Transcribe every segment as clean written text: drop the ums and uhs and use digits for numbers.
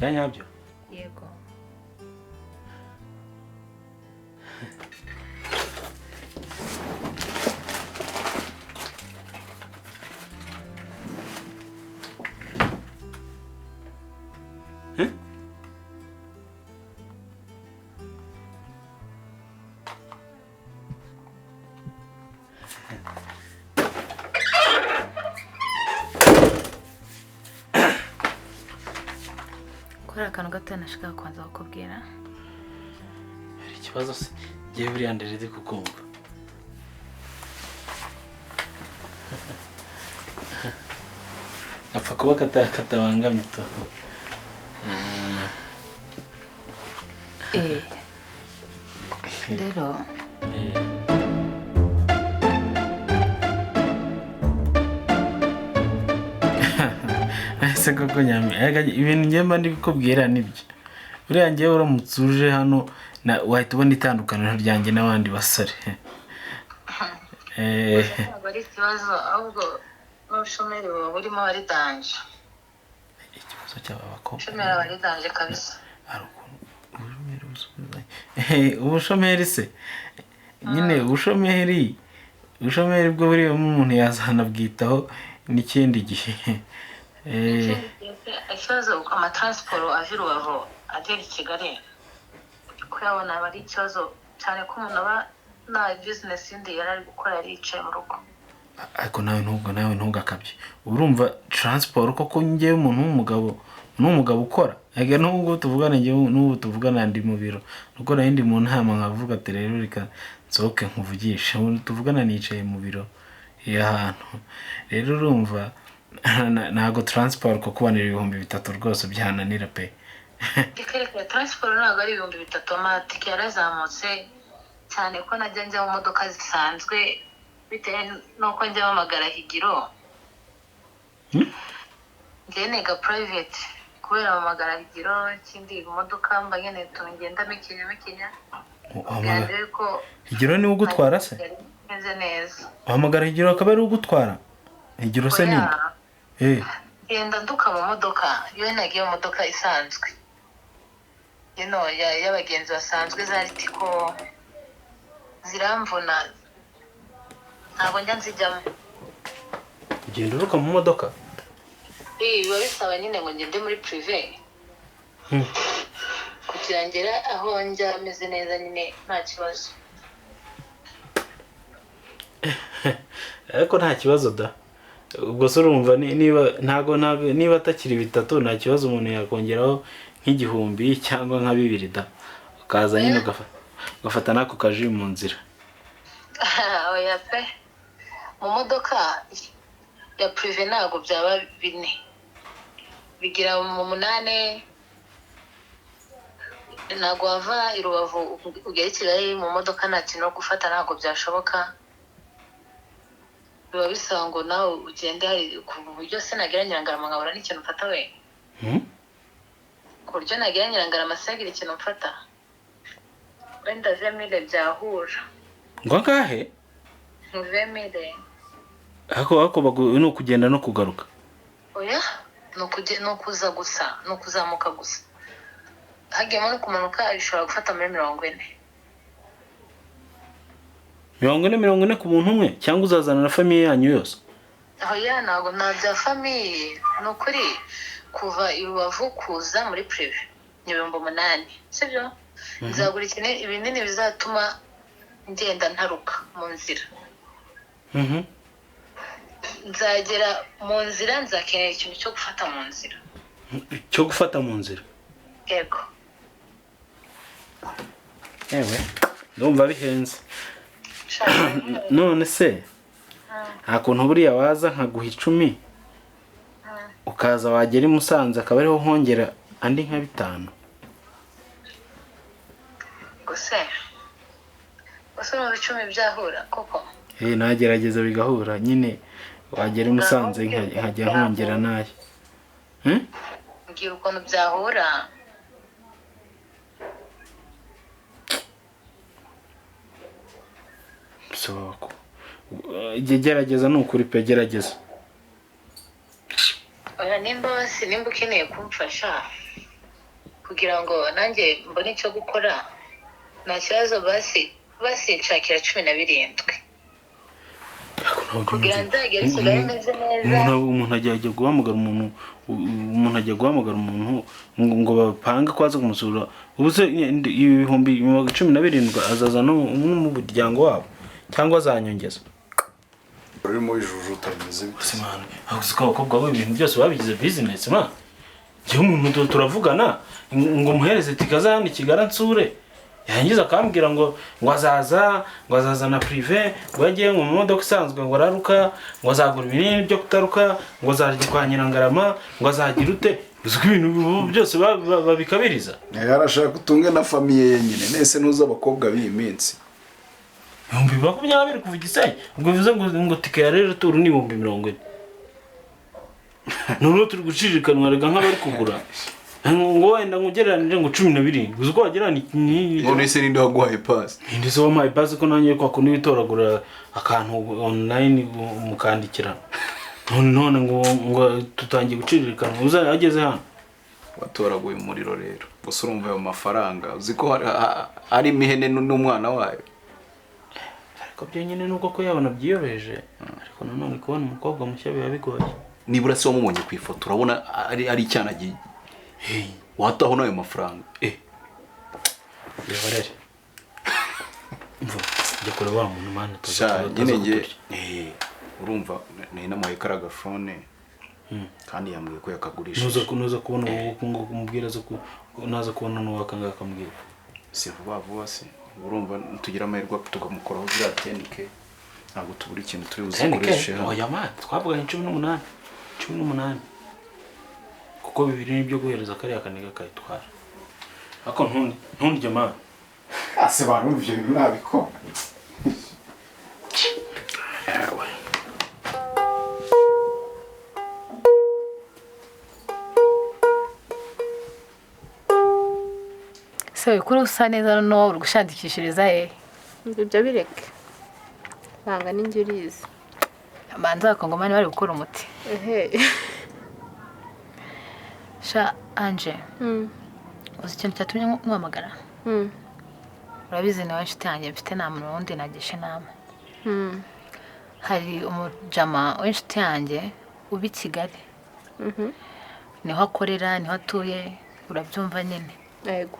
byanyabyo yego kora akantu gato nashaka kwanza kukubwira. hari ikibazo se giye buri yandere ndi kukumva apfa kuba katabangamye to rero ese koko nyame ibintu ngemba ndi kukubwira nibyo buriya ngewe uramutse uje hano wahita ubona itandukaniro ryanjye n'abandi basore bari ikibazo ahubwo n'ubushomeri buba burimo ari danje. ikibazo cy'aba bakobwa Ubushomeri aba ari danje kabisa. ubushomeri se nyine ubushomeri bwo buriya umuntu yazanabwitaho n'ikindi gihe ikibazo amatransport ava i Rubavu agera i Kigali kuyabona aba ari ikibazo cyane ko umuntu aba nta business yindi yari ari gukora yari yicaye mu rugo. ariko nawe ntugakabye urumva transport koko ngewe umuntu n'umugabo ukora ega n'ubwo tuvugana ngewe n'ubu tuvugana ndi mu biro nuko nari ndi mu nama nkavuga ati rero reka nsohoke nkuvugisha tuvugana nicaye mu biro y'ahantu rero urumva ntago transport ko kubanira 3,000 rwose byananira pe Reka transport ntabwo ari 3,000 amatike yarazamutse cyane ko najya njya mu modoka zisanzwe bitewe nuko njya mpamagara Higiro ngenega private kubera mpamagara Higiro ikindi imodoka mba nyene tungenda mikenya byandeye ko Higiro ni ugutwara se neze neza uhamagara Higiro akaba ari ugutwara Higiro se ni genda nduka mu modoka yo nagiye mu modoka isanzwe y'abagenzi basanzwe za Ritiko ziramvuna ntabwo njya nzijyamo. ugenda uruka mu modoka biba bisaba nyine ngo ngende muri privé kugira ngera aho njya meze neza nyine nta kibazo. ariko nta kibazo da ubwo se urumva niba atakiri 3 nta kibazo umuntu yakongeraho nk'igihumbi cyangwa nka 2 da ukaza nyine ugafata nako kaji mu nzira. oya pe mu modoka ya privé ntabwo byaba 4 bigira mu 8 ntabwo wava i Rubavu ugera i Kigali mu modoka nta kintu gufata ntabwo byashoboka. biba bisaba ngo nawe ugende hari ku buryo se nagira Nyirangarama nkabura n'ikintu mfata we ku buryo nagira Nyirangarama sagira ikintu mfata wenda 20,000 byahura ngo ngahe 20,000 ako no kugenda no kugaruka oya no kuza gusa no kuzamuka gusa hagiyemo no kumanuka bishobora gufata muri 40 40 ku muntu umwe cyangwa uzazana na famille yanyu yose. oya ntabwo nabya famille no kuri kuva i Rubavu kuza muri privé ni 8,000 sibyo nzagura ibinini bizatuma ngenda ntaruka mu nzira nzagera mu nzira nzakenera ikintu cyo gufata mu nzira yego ewe ndumva bihenze none se nta kuntu buriya waza nkaguha 10 ukaza wagera i Musanze akaba ariho hongera andi nka 5 gusa no 10 byahura koko nagerageza bigahura nyine wagera i Musanze nkajya hongera naye ngira ukuntu byahura so gerageza nukuri pe gerageza oya nimba ukeneye kumfasha kugira ngo nanjye mbone icyo gukora nta kibazo basinshakira 17 kugira nzagere Kigali meze neza. Umuntu ajya guhamagara umuntu ngo bapange kwaza kumusura ubuse ibihumbi 17 azaza no mu buryango wabo cyangwa azanyongeza urimo ijujuta bimeze bite mwana ahuzika abakobwa bo ibintu byose babigize business ma je umuntu turavugana ngo muhereze tikazana Kigali nsure yangiza akambwira ngo azaza na privé ngo yagiye mu modoka isanzwe ngo araruka ngo azagura ibinini byo kutaruka ngo azajya kwa Nyirangarama ngo azagira ute uziko ibintu byose babikabiriza yarashaka kutunga na famille yenyine nese ntuza abakobwa b'iyi minsi 2020 kuva Gisenyi ubwo bivuze ngo tike ya rero turu ni 40 none turi gucirikanwa rega nk'abari kugura ngo wenda ngugereranije ngo 12 uziko wagira ni none se ninde waguhaye pass indi zo wampaye pass ko nanjye kwa kundi witoragura akantu online mukandikira none ngo tutangiye gucirikanwa uza ageze hano watoraguye umuriro rero gusa urumva ayo mafaranga uziko ari mihene n'umwana wayo ariko byo nyine nuko ko yabona byiyoroheje ariko nanone kubona umukobwa mushya biba bigoye nibura se wamubonye ku ifoto urabona ari icyana giye wataho nayo mafaranga yabarere mvo njye kure wa muntu mana nyine urumva ni namaye karagafone kandi yambwiye ko yakagurisha nuza kubona ngo kumubwira ko naza kubona no wakanga akambwira si vuba se urumva tugira amahirwe tukamukoraho zira tenike ntabwo tubura ikintu turi uzikoreshe hano oya man twavuganye 18 kuko bibiri nibyo guhereza kariya kaniga kayitwara ako ntundye man ase bantu ivyo bintu nabikora So kuri usa neza no uri gushadikishiriza ibyo bireke banga n'ingirizi amanza akongomani bari gukora umuti sha Anje uzi ikintu cyatumye nkwamagara urabizi nawe inshuti yanjye mfite nta muntu wundi nagisha inama hari umujama w'inshuti yanjye ubi Kigali niho akorera niho atuye urabyumva nyine yego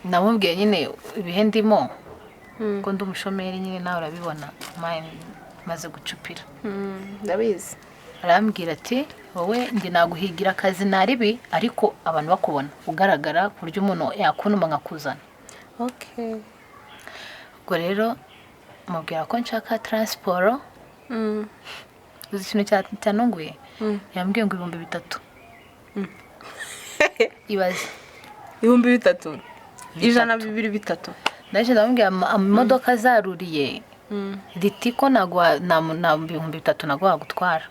namubwiye nyine ibihe ndimo ko ndi umushomeri nyine nawe urabibona maze gucupira ndabizi arambwira ati wowe ndi naguhigira akazi naribi ariko abantu bakubona ugaragara ku buryo umuntu yakunuma nkakuzana ubwo rero mubwira ko nshaka transport uzi ikintu cyanunguye yambwiye ngo 3,000 ibaze 3,000 1,200 ndaje ndamubwira imodoka zaruriye ritiko nagwa na 3,000 nagwa gutwara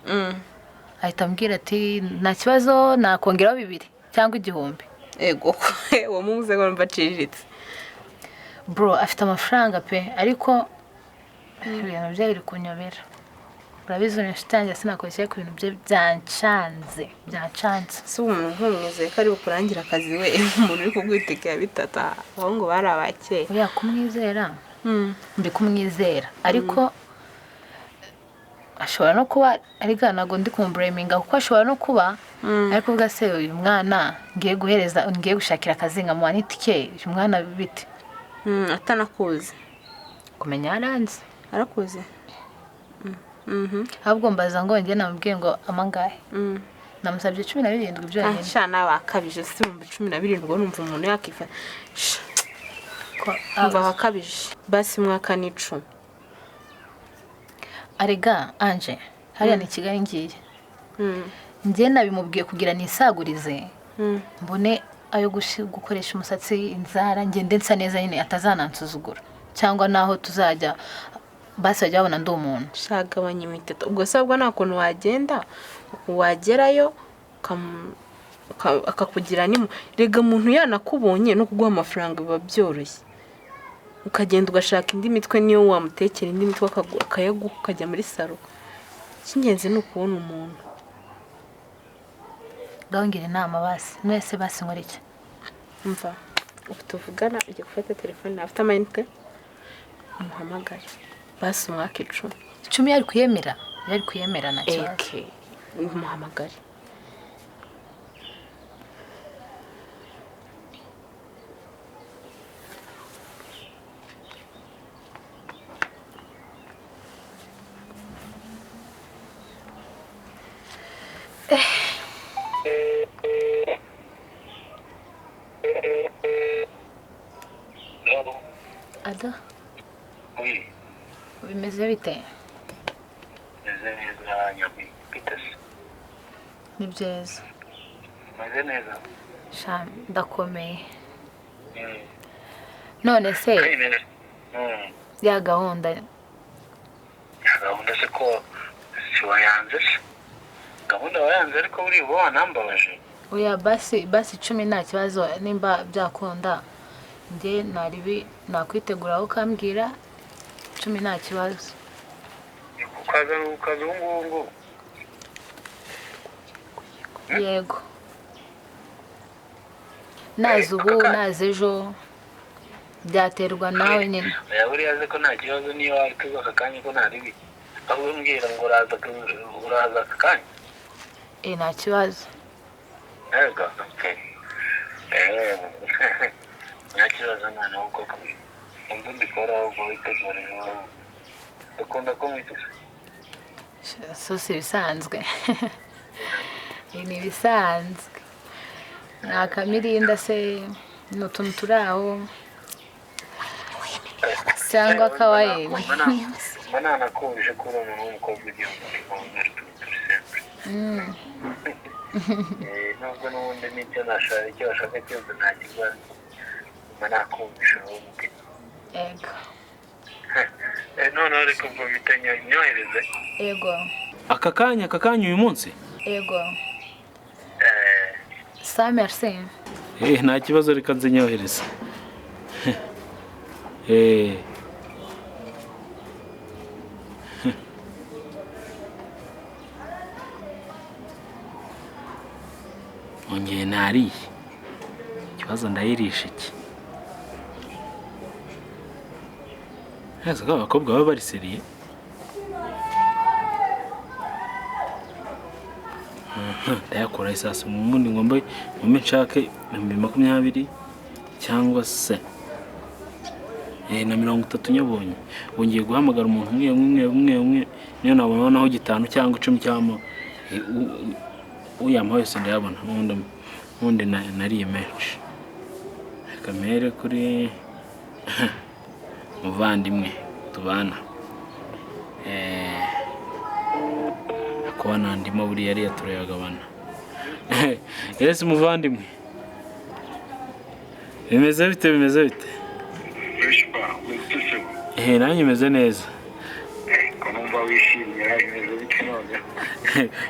ahita ambwira ati nta kibazo nakongeraho 2 cyangwa 1,000 ego uwo muze ngo mbaciriritse bro afite amafaranga pe ariko ibintu bye biri kunyobera urabizi n'inshutange sinakoresha ku bintu bye byancanze si umuntu nkumwizeye ko ari bukurangira akazi we umuntu uri kugwitekera bitata aho ngo bari abakeye oya kumwizera mbi kumwizera ariko ashobora no kuba ari ganago ndi kumbreminga kuko ashobora no kuba ariko ubwa se uyu mwana ngiye gushakira akazi nka mwana itike uyu mwana bite atanakuzi kumenya aranze arakuzi ahubwo mbaza ngo njye namubwiye ngo amangahe namusabye 17 byo yanyine shana wakabije si 17 ngo numva umuntu yakifa umva wakabije basi mwaka ni 10 arega Anje hariya ni Kigali ngiye njye nabimubwiye kugira nisagurize mbone ayo gukoresha umusatsi inzara ngende nsa neza nyine atazanansuzugura cyangwa naho tuzajya basi bajya babona ndi umuntu shagabanya imiteto ubwo sabwa nta kuntu wagenda wagerayo akakugira nimo rega umuntu yanakubonye no kuguha amafaranga biba byoroshye ukagenda ugashaka indi mitwe niyo wamutekera indi mitwe akayaguha ukajya muri salo cy'ingenzi ni ukubona umuntu gahongera inama basi mwese basi nkora iki umva tuvugana ujye gufata telefone afite amayinite umuhamagare basi umwaka 10 yari kuyemera na kibazo umuhamagare Ada Oui, bimeze bite meze neza nyabi Peters. ni byiza Meze neza. sha ndakomeye none se ya gahunda Gahunda se ko siwayanze se. Gahunda wayanze ariko uri bo wanambabaje. oya basi 10 nta kibazo nimba byakunda nde naribi nakwitegura ukambwira 10 nta kibazo Ukaza ngo. yego nazi ubu nazi ejo byaterwa nawe nyine Ya buri yaze ko nta kibazo niyo ariko akakanye ko nta ribi. Aho mbwira ngo uraza akakanye. nta kibazo Ego, okay. Nta kibazo mwana uko kumwe. Umva mbikora ubwo witegura ejo. Ukunda ko mwiteze. so si bisanzwe ni bisanzwe nakamirinda se n'utuntu turaho cyangwa kawaii Mana nakubije ko uri umuntu w'umukobwa ugiye kumubwira turi sempre. Nubwo n'ubundi n'icyo bashaka cyose nta kibazo. Mana nakubije urubuga. yego None ariko mva mitanya nyohereze. yego aka kanya uyu munsi yego sa merci nta kibazo reka nzinyohereza ongeye nariye ikibazo ndayirisha iki neza ko abakobwa baba bari seriye ndayakora isasa umundi ngombe nshake 20 cyangwa se na 30 nyabonye wongeye guhamagara umuntu umwe niyo nabona naho 5 cyangwa 10 cyangwa uyama wese ndayabona undi nariye menshi kamere kuri muvandimwe tubana kubana ndimo buri yari yaturayagabana Yesu muvandimwe bimeze bite nanjye meze neza Ko numva wishimye bimeze bite none.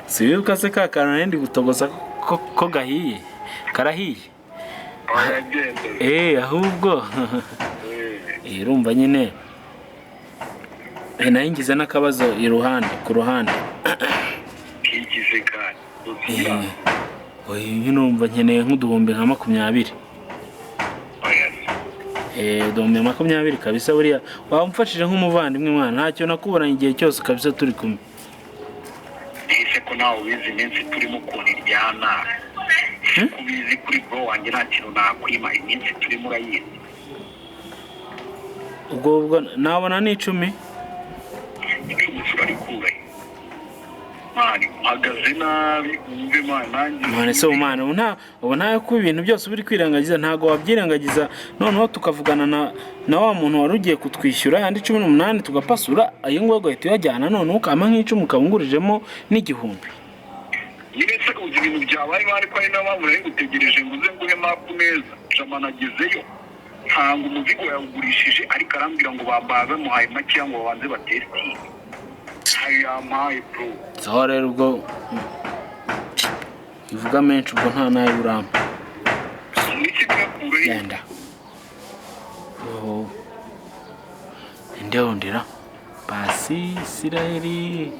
si wibuka se ka kantu nari ndi gutogoza ko gahiye karahiye ahubwo urumva nyine nayo ngize n'akabazo ku ruhande Kigize kandi. nyine numva nkeneye nk'uduhumbi nka 20 uduhumbi 20 kabisa buriya wamfashije nk'umuvandimwe mwana ntacyo nakuburanye igihe cyose kabisa turi kumwe Ese ko nawe ubizi iminsi turimo kuniryana. Kubizi kuri bro wanjye nta kintu nakwima iminsi turimo urayizi. ubwo nabona ni 10 Turarikura. Mani magaze nabi umve nanjye. Mane se umwana ubu nta ko ibintu byose biri kwirangagiza ntago wabyirangagiza noneho tukavugana na wa muntu wari ugiye kutwishyura yandi 18 tugapasura ayo ngo gahita yajyana noneho ukama nk'icumi ukabungurijemo n'igihumbi Nyine se uzi ibintu byabaye bari ko ari n'abamura gutegereje ngo uze nguhe mapu neza jamana agezeyo ntango umuzigo yawugurishije ariko arambwira ngo babaza muhaye make ngo babanze batesti ayamaye bro so rero ubwo ivuga menshi ubwo nta nayo uramba niki byakure yenda ndondera pasi Isiraheli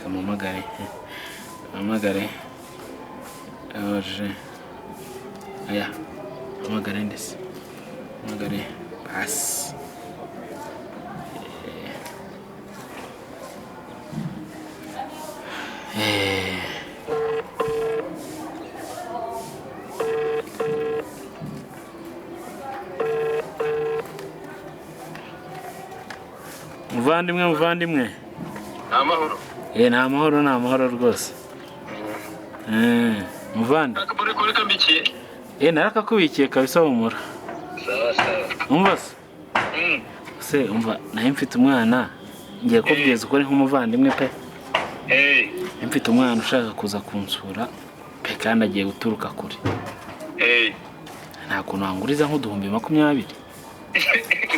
kamamagare Oje. Aya. Amagare ndese. Amagare. Pass. Muvandimwe. Amahoro. Nta mahoro rwose. Muvandi. Akabure kambikiye. Narakakubikiye kabisa humura. Sawa. Umva se umva naye mfite umwana ngiye kubwiza ukuri nk'umuvandimwe pe. Mfite umwana ushaka kuza kunsura pe kandi agiye guturuka kure. Nta kuntu wanguriza nk'uduhumbi 20.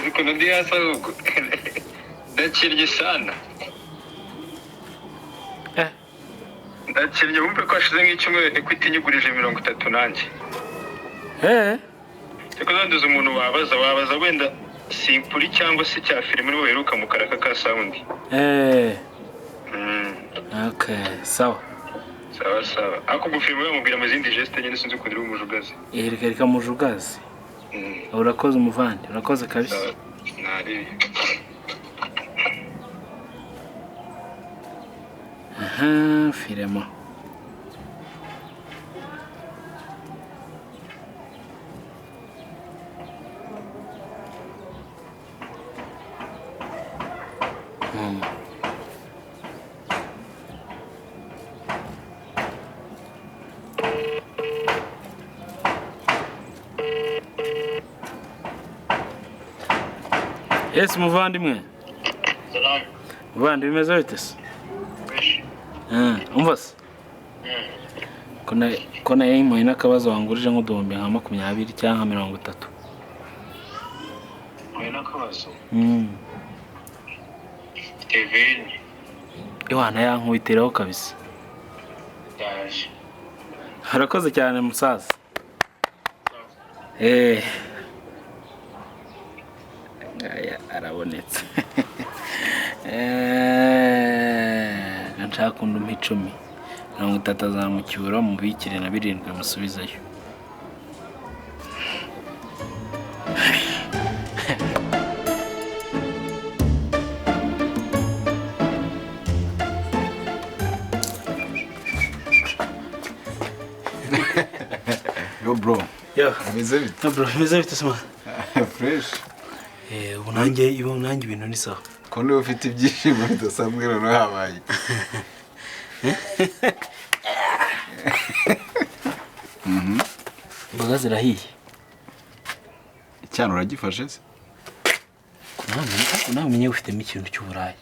Ukuntu ndi hasi ahubwo. Ndakirye sana. Ndakirye wumve ko hashize nk'icyumweru Equity nyigurije 30 nanjye. Reka zanduza umuntu wabaza wenda simpuri cyangwa se cya filime niwe heruka mu karaka ka sound. Okay, sawa. Ako gufilime yamubwira mu zindi geste nyine sinzi kudira umujugazi. Reka mujugazi. Urakoze umuvandi, urakoze kabisa. Nari. Filemo. Yes, muvandimwe. Salam. Muvandimwe bimeze bite se? Umva se? Kona yimo inakabazo wangurije nk'uduhumbi 20 cyangwa 30. Nakabazo. Iwana yankubitiraho kabisa. Yaje. Harakoze cyane musaza. Ngaya arabonetse. Nshaka kundi 10. 30 azamucyura mubikire na 7 amusubizayo. Yo bro. Bimeze bite? Bro, bimeze bite sema? Fresh. Unange ibintu ni sawa. Ko niwe ufite ibyishimo bidasanzwe rero habaye. Imboga zirahiye. Cyane uragifashe se? Namenye ufitemo ikintu cy'uburayi.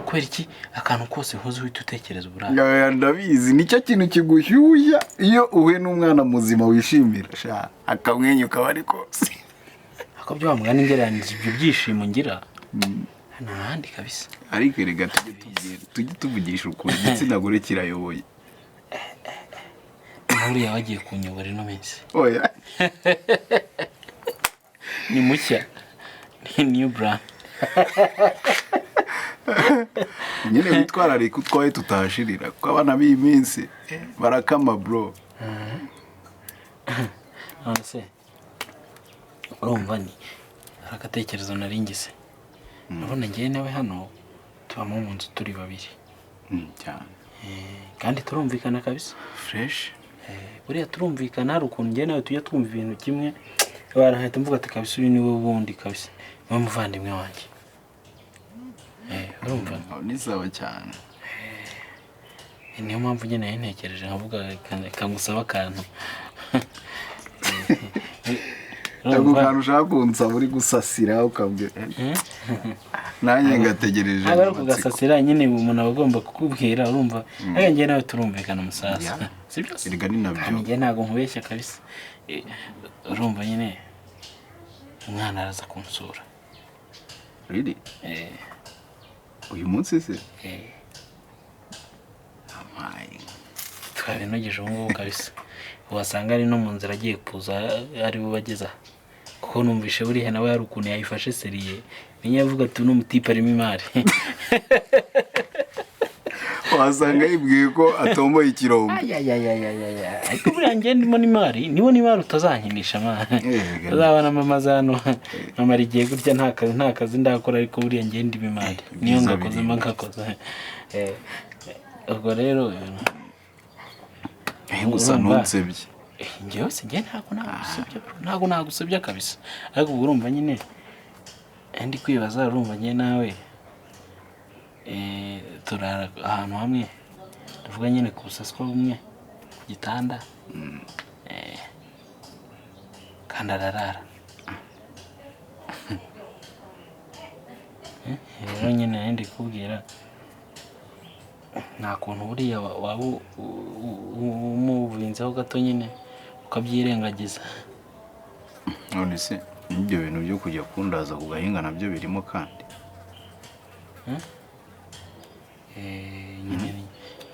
Kwera iki akantu kose nkoze uhita utekereza uburayi. Ndabizi nicyo kintu kigushyushya iyo uhuye n'umwana muzima wishimira sha akamwenyuka bari kose. Akabyo wamugana ingeranije ibyo byishimo ngira. Nahandi kabisa. Ariko rega tujye tuvugisha ukuri igitsina gore kirayoboye. Uriya wagiye kunyobora ino minsi. Oya. Ni mushya. Ni new brand. Nyine witwararika utwaye tutashirira ko abana b'iyi minsi barakama bro. Nonese urumva ni arakatekerezo naringise. Nabona ngiye nawe hano tubamo mu nzu turi babiri. Cyane. Kandi turumvikana kabisa. Fresh. Buriya turumvikana hari ukuntu ngiye nawe tujya twumva ibintu kimwe. Barahita mvuga ati kabisa uyu ni wowe wundi kabisa. Niwe muvandimwe wanjye. Urumva? Ni sawa cyane. Niyo mpamvu nyine ntekereje nkavuga kangusaba akantu. Ntabwo kantu ushaka kunsaba uri gusasira ukabwira. Nanjye ngategereje. Aba kugasasira nyine umuntu agomba kukubwira urumva. Aga ngiye nawe turumvikana musasa. Sibyo? Erega ni nabyo. Ngiye ntago nkubeshya kabisa. Urumva nyine umwana araza kunsura. Really? Uyu munsi se? Amaye. Twabinogeje ngo kabisa. Wasanga ari no mu nzira agiye kuza ari bo bageza. Kuko numvishe buri he nawe yari ukuntu yayifashe seriye. Niyo avuga ati no mutipa arimo imari. wasanga yibwiye ko atomboye ikirombo. ariko buriya njye ndimo n'imari nibo n'imari utazankinisha mwana uzabona mama zano mama rigiye gutya nta kazi ndakora ariko buriya njye ndimo imari niyo ngakoze ubwo rero gusa ntunsebye njyewe se njye ntabwo nagusebya kabisa ariko ubwo urumva nyine ndi kwibaza urumva njye nawe turara ahantu hamwe tuvuga nyine ku busaswa bumwe ku gitanda kandi ararara rero nyine ndi kubwira nta kuntu buriya waba umuvinzeho gato nyine ukabyirengagiza. none se ibyo bintu byo kujya kundaza ku gahinga nabyo birimo kandi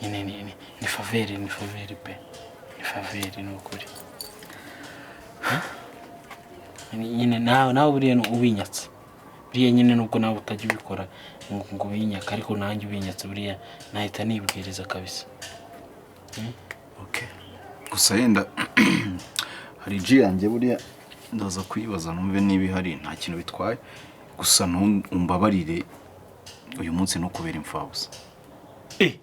nyine ni faveri pe ni faveri ni ukuri nyine nawe buriya ubinyatse buriya nyine nubwo nawe utajya ubikora ngo ubinyaka ariko nanjye ubinyatse buriya nahita nibwiriza kabisa. okay gusa yenda hari ji yanjye buriya ndaza kuyibaza numve niba ihari nta kintu bitwaye gusa ntumbabarire uyu munsi no kubera imfabusa.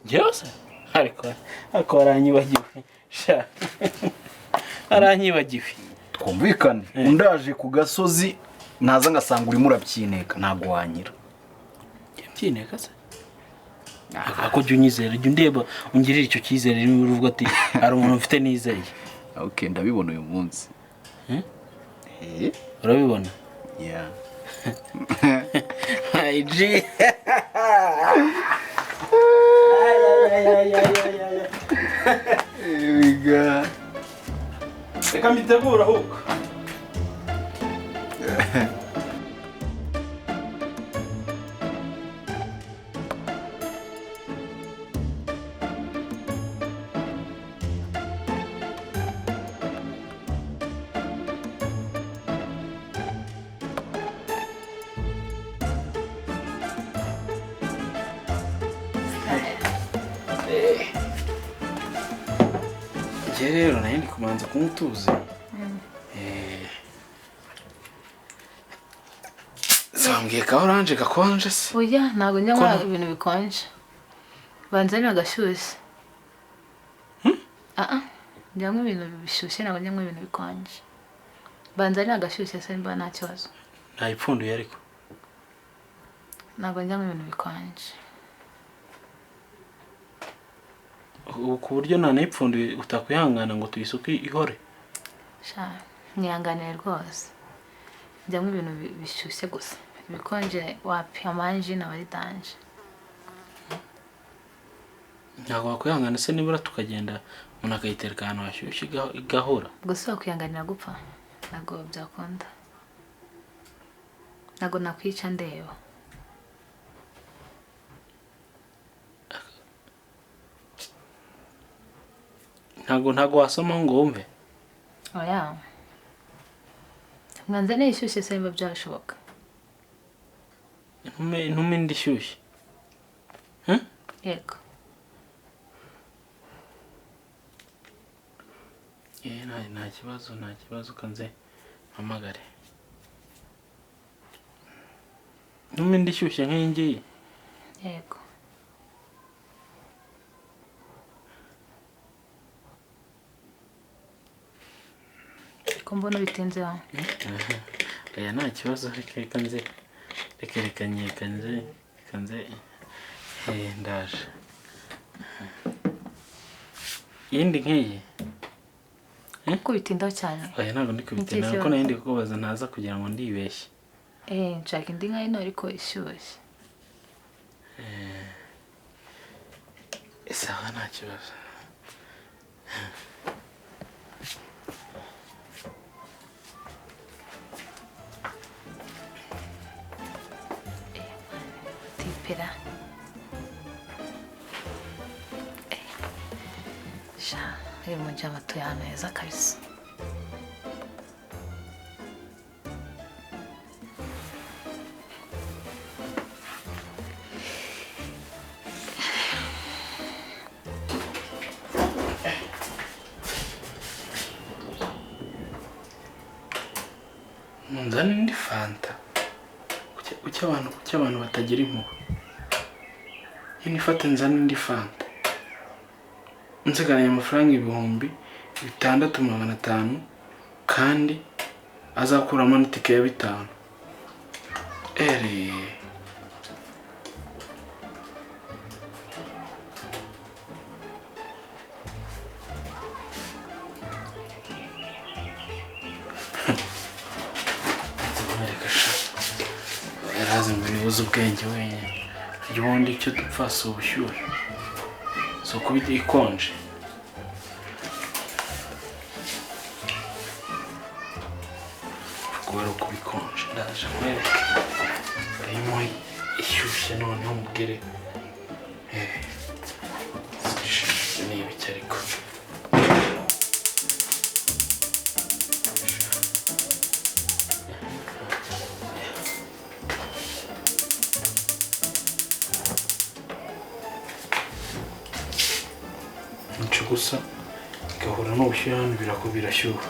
njyewe se ariko aranyibagiwe sha aranyibagiwe twumvikane undaje ku gasozi naza ngasanga urimo urabyineka ntago wanyira byineka se ako jya unyizera jya undeba ungirira icyo cyizere uruvuga ati hari umuntu ufite nizeye. okay ndabibona uyu munsi urabibona yeah IG Ewiga reka mbitegura ahubwo rero nayo ndi kumanza kumutuza zambwiye ka oranje gakonje se oya ntabwo njya ibintu bikonje banzanira agashyushye njya ibintu bishyushye ntabwo njya ibintu bikonje banzanira agashyushye se mba nta kibazo ntayipfunduye ariko ntabwo njya ibintu bikonje ku buryo ntanayipfunduye utakwihangana ngo tuyisuke ihore nyihanganire rwose njyamo ibintu bishyushye gusa ibikonje wapi amanji n'abari danje ntabwo wakwihangana se nibura tukagenda umuntu akayitereka ahantu hashyushye igahora gusa wakwihanganira gupfa ntabwo byakunda ntabwo nakwica ndeba ntabwo wasoma ngo wumve oya mwanze n'ishyushye se mba byashoboka intume ndishyushye yego nta kibazo kanze mpamagare intume ndishyushye nk'iyi ngiyi yego ko mbona bitinze aho aya nta kibazo reka nze ndaje yindi nk'iyi ko bitindaho cyane aya ntabwo ndi kubitinda kuko nayo ndi kukubaza ntaza kugira ngo ndibeshye nshaka indi nka ino ariko ishyushye isaha nta kibazo tipera uyu mujyi atuye ahantu heza kabisa nzana indi fanta kuki abantu batagira impuhwe nyine ifate nzana indi fanta nsigaranye amafaranga 6,500 kandi azakuramo n'itike ya 5 yarazi ngo nibuze ubwenge wenyine ubundi icyo dupfa si ubushyuhe si ukubita ikonje kubera uko bikonje ndaje mwereke harimo ishyushye noneho mubwire ni ibiki ariko gusa igahura n'ubushyuhe hano birashyuha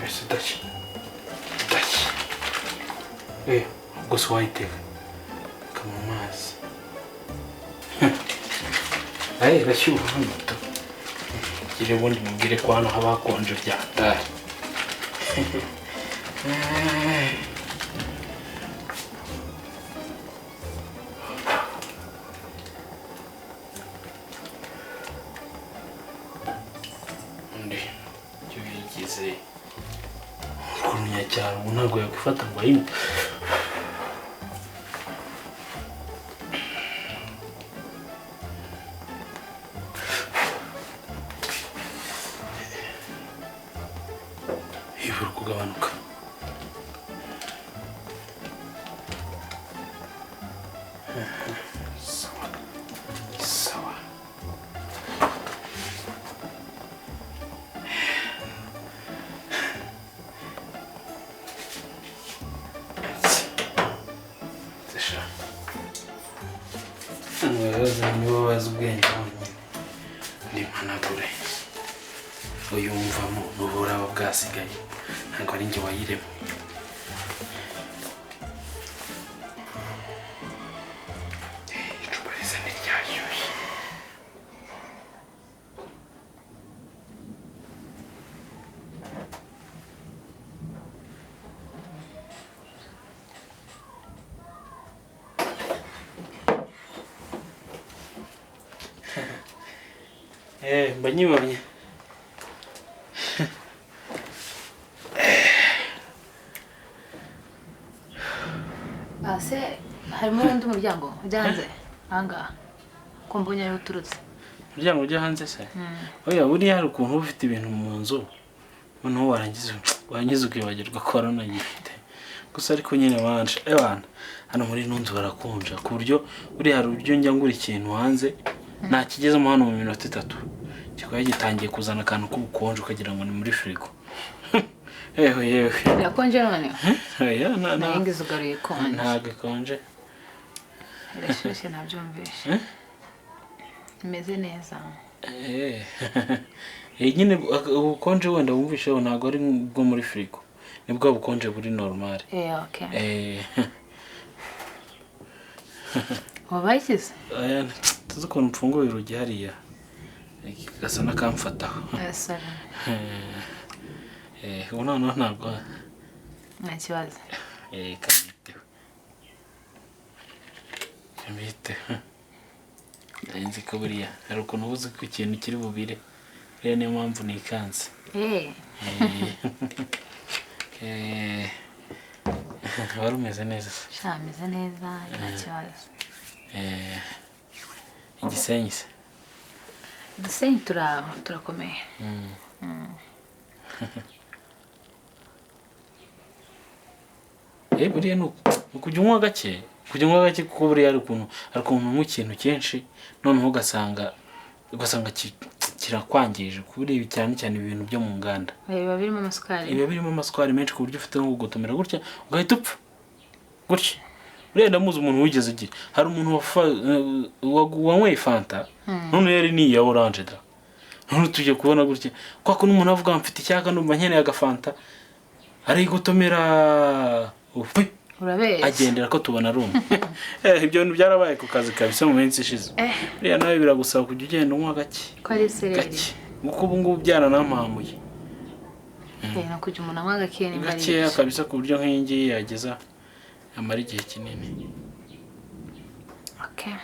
ese daki ubwo se wayiteka kama amazi irashyuha hano gire ubundi mubwire ko hano haba hakonje byataye cyane ntabwo yakwifata ngo ayime ibura kugabanuka sawa niba bazi ubwenge bonyine ndimpanagure uyumvamo n'uburaba bwasigaye ntabwo ari njye wayirema icupa risa n'iryashyushye mba nyibonye ase harimo undi muryango ujya hanze ahangaha ko mbonye ariho uturutse umuryango ujya hanze se oya buriya hari ukuntu uba ufite ibintu mu nzu noneho warangiza ukibagirwa ko waranagifite gusa ariko nyine wanje ebana hano muri ino nzu barakonja ku buryo buriya hari uburyo njya ngura ikintu hanze ntakigezemo hano mu minota 3 kikaba gitangiye kuzana akantu k'ubukonje ukagira ngo ni muri firigo yewe yakonje none nangize ugaruye konje ntabwo ikonje irashyushye nabyumvishe imeze neza nyine ubukonje wenda wumvisheho ntabwo ari bwo muri firigo nibwo bukonje buri normal wabayikize tuzi ukuntu mfunguye urugi hariya gasa n'akamfataho ubu noneho ntabwo nta kibazo kamiteho nzi ko buriya hari ukuntu uba uzi ko ikintu kiri bubire rero niyo mpamvu nikanze wari umeze neza se ameze neza nta kibazo igisenyi se Dusenyi turakomeye buriya ni ukujya unywa gake kuko buriya hari ukuntu unywa ikintu kenshi noneho ugasanga kirakwangije kuburiya cyane cyane ibintu byo mu nganda biba birimo amasukari menshi ku buryo ufite nko gugotomera gutya ugahita upfa gutya buriya ndamuzi umuntu wigeze ugira hari umuntu wanyweye fanta none yari ni iya orange da none tujye kubona gutya kwa ko n'umuntu avuga mfite icyaka ndumva nkeneye agafanta ari gutomera urabeshya agendera ko tubona rumwe ibyo bintu byarabaye ku kazi kabisa mu minsi ishize buriya nawe biragusaba kujya ugenda unywa gake ko ari sereri gake kuko ubu ngubu byaranampamuye no kujya umuntu anywa gake nimba ari gakeya kabisa ku buryo nk'iyi ngiyi yageza amara igihe kinini okay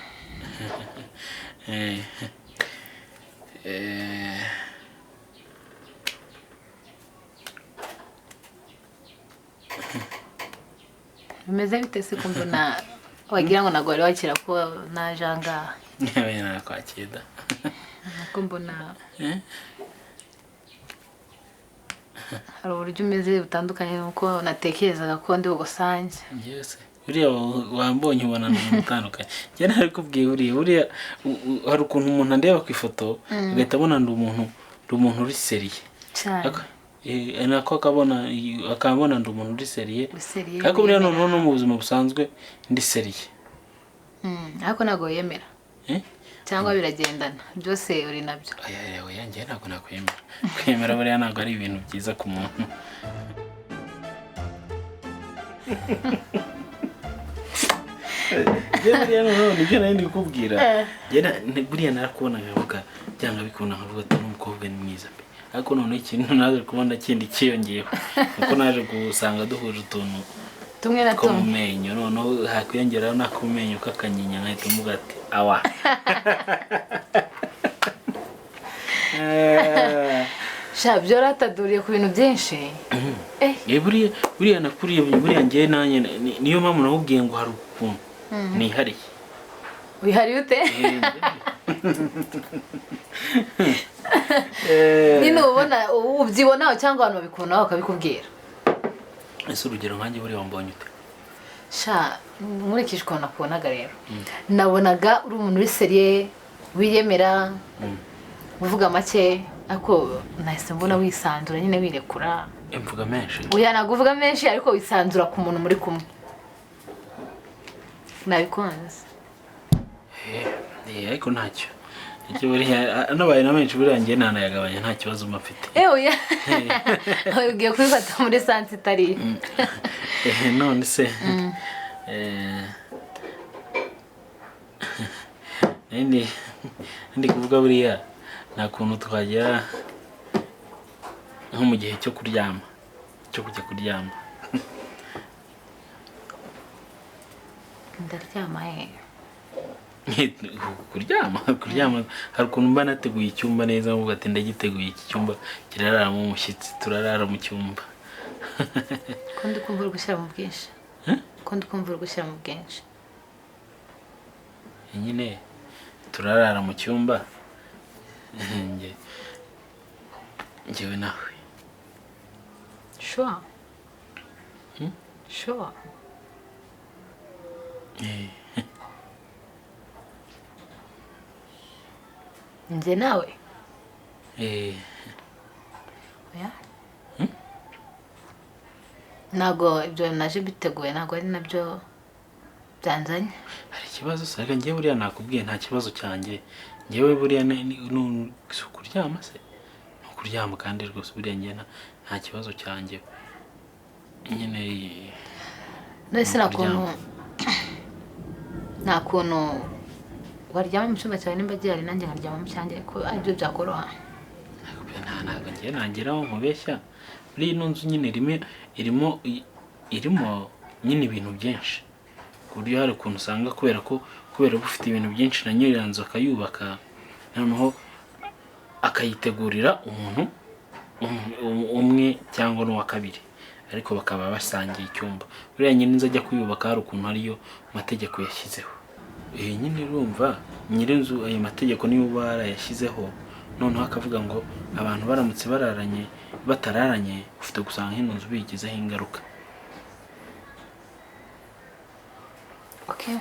bimeze bite se ko mbona wagira ngo nagore wakira ko najanga yawe nakwakira ko mbona hari uburyo umeze butandukanye nuko natekerezaga ko ndi bugusange yes buriya wambonye ubona n'umuntu utandukanye njye narikubwiye buriya hari ukuntu umuntu andeba ku ifoto agahita abona ndi umuntu uri seriye cyane nako akabona ndi umuntu uri seriye ariko buriya noneho no mu buzima busanzwe ndi seriye ariko ntabwo yemera cyangwa biragendana byose uri nabyo oya njye ntabwo nakwemera kwemera buriya ntabwo ari ibintu byiza ku muntu buriya noneho nibyo nari ndi kukubwira buriya narakubona nkavuga byanga bikunda nkavuga ati n'umukobwa ni mwiza pe ariko noneho ikintu naje kubona kindi cyiyongeyeho kuko naje gusanga duhuje utuntu tumwe na two mu tumwe menyo noneho hakwiyongeraho n'akumenyo k'akanyinya nkahita mvuga ati awa sha byo rataduriye ku bintu byinshi buriya nakuriye buriya njye nanjye niyo mpamvu nakubwiye ngo hari ukuntu nihariye wihariye ute nyine ubyibonaho cyangwa abantu babikubonaho bakabikubwira ese urugero nkanjye buriya wambonye ute sha nkurikije ukuntu nakubonaga rero nabonaga uri umuntu uri seriye wiyemera uvuga make ariko nahise mbona wisanzura nyine wirekura mvuga menshi oya ntabwo uvuga menshi ariko wisanzura ku muntu muri kumwe nabikunze ariko ntacyo buriya nabaye na menshi buriya njye ntanayagabanya nta kibazo mba mfite oya ugiye kubifata muri sansi itari none se ndi kuvuga buriya nta kuntu twagera nko mu gihe cyo kuryama cyo kujya kuryama ndaryama kuryama hari ukuntu mba nateguye icyumba neza nkuvuga ati ndagiteguye iki cyumba kirararamo umushyitsi turarara mu cyumba ko ndi kumva uri gushyira mu bwinshi ko ndi kumva uri gushyira mu bwinshi nyine turarara mu cyumba njyewe nawe sure sure njye nawe oya ntabwo ibyo naje biteguye ntabwo ari nabyo byanzanye hari ikibazo se njyewe buriya nakubwiye nta kibazo cyanjye njyewe buriya si ukuryama se ni ukuryama kandi rwose buriya njye nta kibazo cyanjye nyine nese nta kuntu waryama mu cyumba cyawe nimba gihari nanjye nkaryama mu cyanjye ko aribyo byakoroha ntabwo njye nageraho nkubeshya muri ino nzu nyine irimo nyine ibintu byinshi ku buryo hari ukuntu usanga kubera ko ufite ibintu byinshi na nyiriranzu akayubaka noneho akayitegurira umuntu umwe cyangwa n'uwa kabiri ariko bakaba basangiye icyumba buriya nyine inzu ajya kuyubaka hari ukuntu ariyo mategeko yashyizeho nyine urumva nyir'inzu ayo mategeko niyo barayashyizeho noneho akavuga ngo abantu baramutse batararanye ufite gusanga hino nzu bigizeho ingaruka okay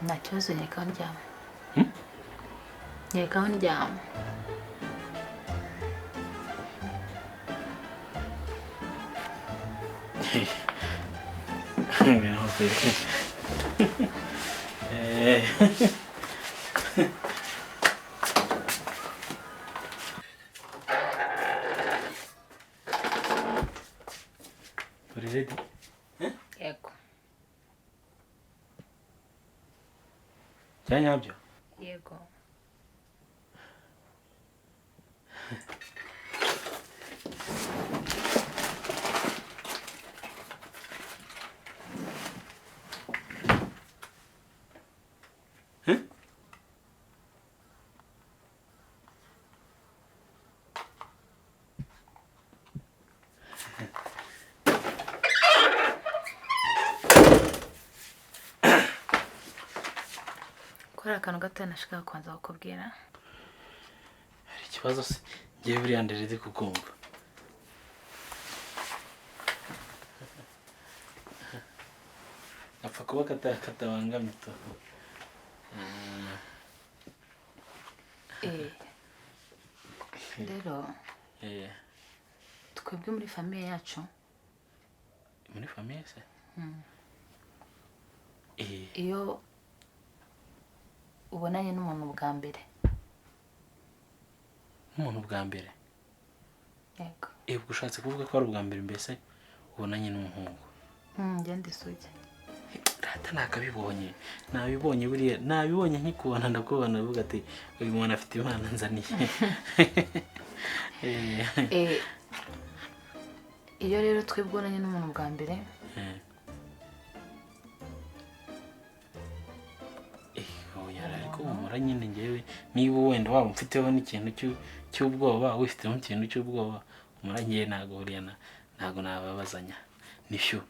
nta kibazo nyerekaho ndyama nyerekaho ndyama Uri ready? Yego. Cyanyabyo? Yego. Kora akantu gato nashaka kwanza kukubwira. Hari ikibazo se ngiye buriya ndereze kukumva. Apfa kuba katabangamye to. Rero twebwe muri famiye yacu. Muri famiye se? Iyo ubonanye n'umuntu bwa mbere. N'umuntu bwa mbere? Yego. Ubwo ushatse kuvuga ko ari ubwa mbere mbese ubonanye n'umuhungu? Ngende suje. Rata nakabibonye. Nabibonye buriya, nabibonye nkikubona ndakubona uvuga ati uyu muntu afite impano nzaniye. Iyo rero twebwe ubonanye n'umuntu bwa mbere. Ariko umura nyine ngewe niba wenda waba mfiteho n'ikintu cy'ubwoba, wifitemo ikintu cy'ubwoba, umura ngewe ntago buriya ntago nababazanya. Nishyuwe.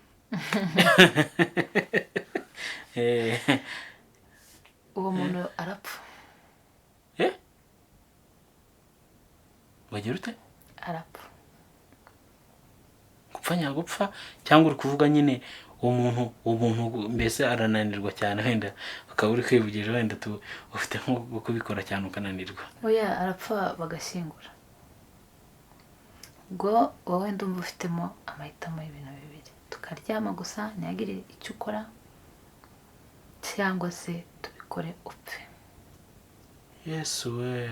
Uwo muntu arapfa. Wagira ute? Arapfa. Gupfa nyagupfa cyangwa uri kuvuga nyine umuntu mbese arananirwa cyane wenda ukaba uri kwivugije wenda ufite nko kubikora cyane ukananirwa? Oya, arapfa bagashyingura. Ubwo wowe ndumva ufitemo amahitamo y'ibintu bibiri. Tukaryama gusa ntihagire icyo ukora cyangwa se tubikore upfe. Yesu we.